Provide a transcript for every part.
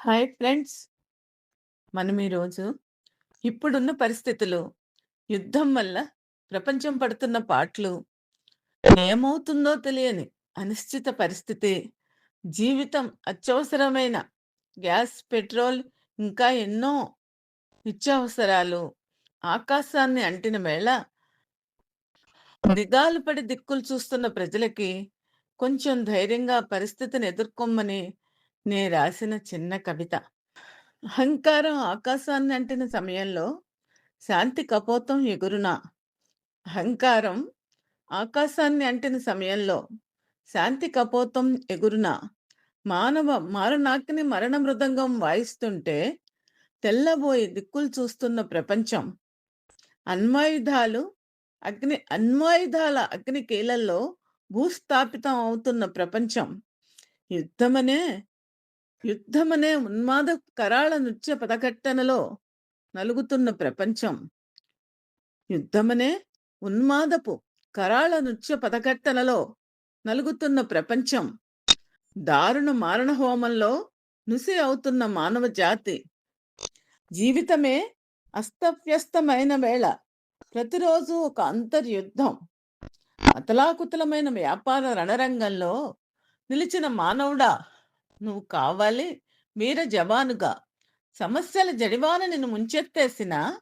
Hi friends. మనం ఈరోజు ఇప్పుడున్న పరిస్థితులు, యుద్ధం వల్ల ప్రపంచం పడుతున్న పాట్లు, ఏమవుతుందో తెలియని అనిశ్చిత పరిస్థితి, జీవితం అత్యవసరమైన గ్యాస్, పెట్రోల్, ఇంకా ఎన్నో నిత్యావసరాలు ఆకాశాన్ని అంటిన వేళ దిగాలు పడి దిక్కులు చూస్తున్న ప్రజలకి కొంచెం ధైర్యంగా పరిస్థితిని ఎదుర్కొమ్మని నే రాసిన చిన్న కవిత. అహంకారం ఆకాశాన్ని అంటిన సమయంలో శాంతి కపోతం ఎగురునా. అహంకారం ఆకాశాన్ని అంటిన సమయంలో శాంతి కపోతం ఎగురునా. మానవ మారనాకిని మరణ మృదంగం వాయిస్తుంటే తెల్లబోయి దిక్కులు చూస్తున్న ప్రపంచం. అణ్వాయుధాలు అణ్వాయుధాల అగ్ని కీలల్లో భూస్థాపితం అవుతున్న ప్రపంచం. యుద్ధమనే యుద్ధమనే ఉన్మాద కరాళ నృత్య పదఘట్టనలో నలుగుతున్న ప్రపంచం. యుద్ధమనే ఉన్మాదపు కరాళ నృత్య పదఘట్టనలో నలుగుతున్న ప్రపంచం. దారుణ మారణ హోమంలో నుసి అవుతున్న మానవ జాతి. జీవితమే అస్తవ్యస్తమైన వేళ ప్రతిరోజు ఒక అంతర్యుద్ధం. అతలాకుతలమైన వ్యాపార రణరంగంలో నిలిచిన మానవుడా, నువ్వు కావాలి వీర జవానుగా. సమస్యల జడివాన నిన్ను ముంచెత్తేసిన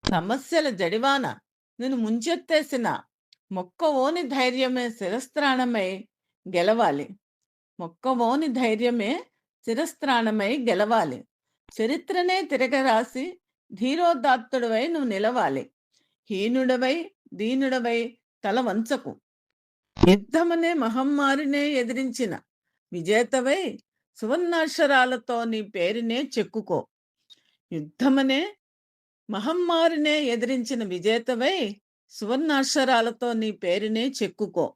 సమస్యల జడివాన నిన్ను ముంచెత్తేసిన మొక్కవోని ధైర్యమే శిరస్త్రాణమై గెలవాలి. మొక్కవోని ధైర్యమే శిరస్త్రాణమై గెలవాలి. చరిత్రనే తిరగరాసి ధీరోదాత్తుడవై నువ్వు నిలవాలి. హీనుడవై దీనుడవై తల వంచకు. యుద్ధమనే మహమ్మారినే ఎదిరించిన విజేతవై సువర్ణాక్షరాలతో నీ పేరునే చెక్కుకో. యుద్ధమనే మహమ్మారినే ఎదిరించిన విజేతవై సువర్ణాక్షరాలతో నీ పేరునే చెక్కుకో.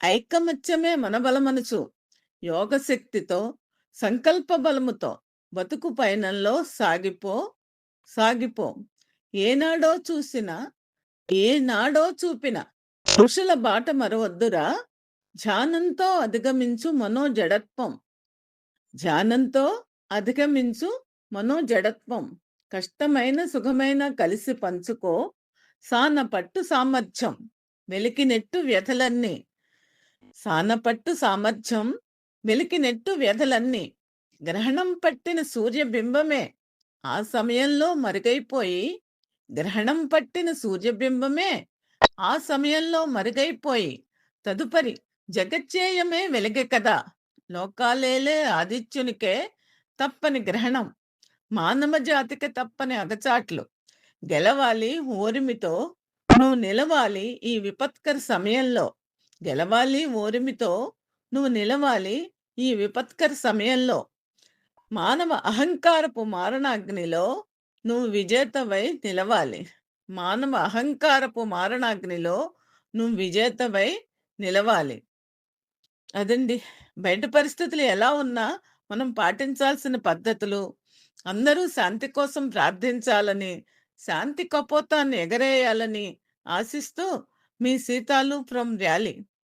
ఐకమత్యమే మనబలమనుచు యోగశక్తితో సంకల్ప బలముతో బతుకు పయనంలో సాగిపో. ఏనాడో చూపిన ఋషుల బాట మరవద్దురా. ధ్యానంతో అధిగమించు మనోజడత్వం. కష్టమైన సుఖమైన కలిసి పంచుకో. సానపట్టు సామర్థ్యం వెలికినెట్టు వ్యధలన్నీ. గ్రహణం పట్టిన సూర్యబింబమే ఆ సమయంలో మరుగైపోయి తదుపరి జగచ్చేయమే వెలిగే కదా. లోకాలేలే ఆదిత్యునికే తప్పని గ్రహణం, మానవ జాతికి తప్పని అగచాట్లు. గెలవాలి ఓరిమితో నువ్వు నిలవాలి ఈ విపత్కర సమయంలో. మానవ అహంకారపు మారణాగ్నిలో నువ్వు విజేతవై నిలవాలి. అదండి. బయట పరిస్థితులు ఎలా ఉన్నా మనం పాటించాల్సిన పద్ధతులు. అందరూ శాంతి కోసం ప్రార్థించాలని, శాంతి కపోతాన్ని ఎగరేయాలని ఆశిస్తూ మీ సీతాలు ఫ్రమ్ ర్యాలీ.